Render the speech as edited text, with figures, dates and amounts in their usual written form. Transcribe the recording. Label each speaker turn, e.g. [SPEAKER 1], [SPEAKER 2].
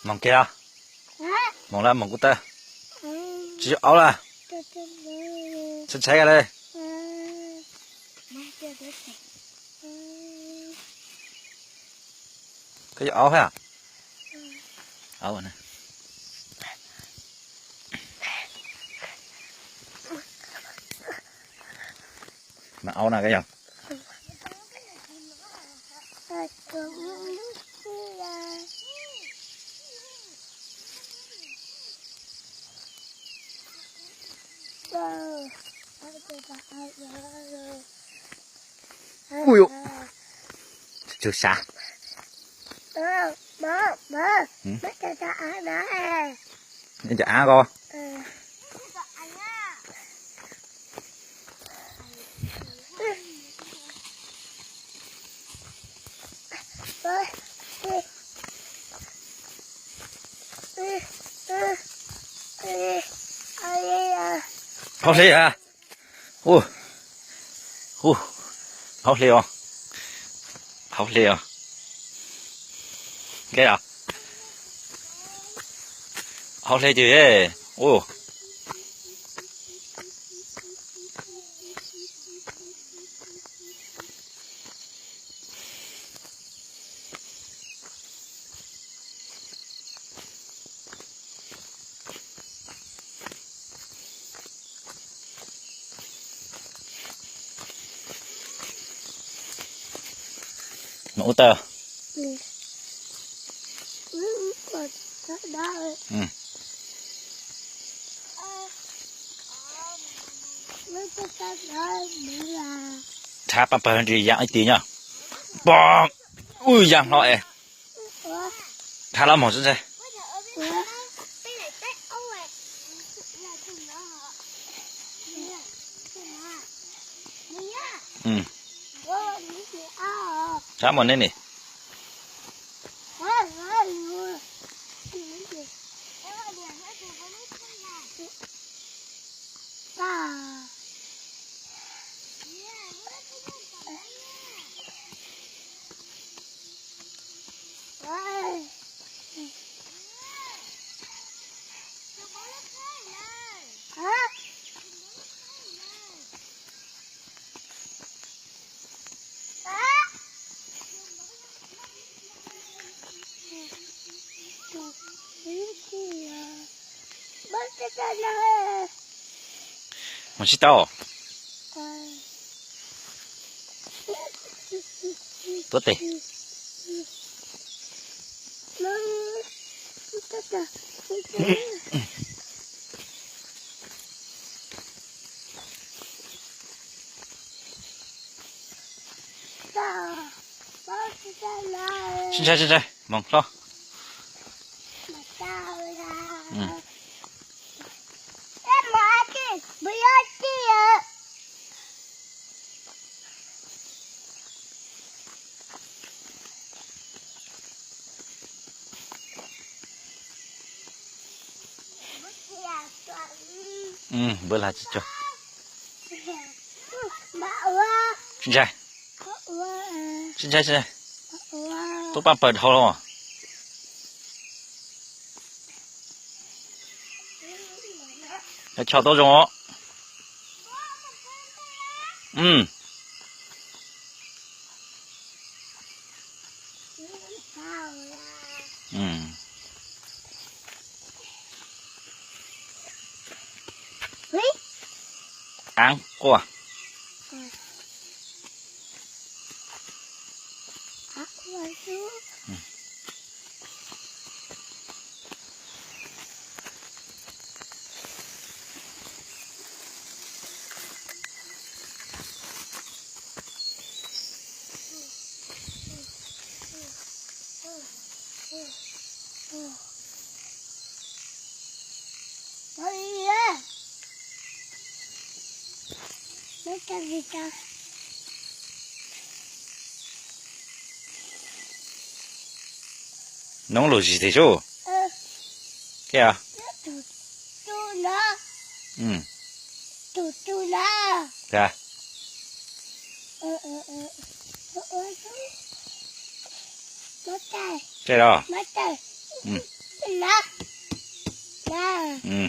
[SPEAKER 1] mong kia mong là mong của ta chỉ áo là chân trái cái đây cái áo phải à áo này mà áo nào cái gì ui dồi chưa xa
[SPEAKER 2] bơ bắt cho ăn đó
[SPEAKER 1] nên chả ăn con hao lì à hao lì à hao lì à cái à hao lì chứ nấu tơ thả bắp bắp đi dạng tí nhá bong ui dạng nó thả lắm một chút đây thả một lên nè một chiếc tàu tốt đi xin chào mong lo bữa là cho xin chào tôi bắt bật hồ rồi chào tôi rồi ăn qua nóng lụt gì thế chú cái à dạ
[SPEAKER 2] Mata.
[SPEAKER 1] Chơi đâu?
[SPEAKER 2] Mata.
[SPEAKER 1] Ừ.
[SPEAKER 2] Na. Na.
[SPEAKER 1] Ừ.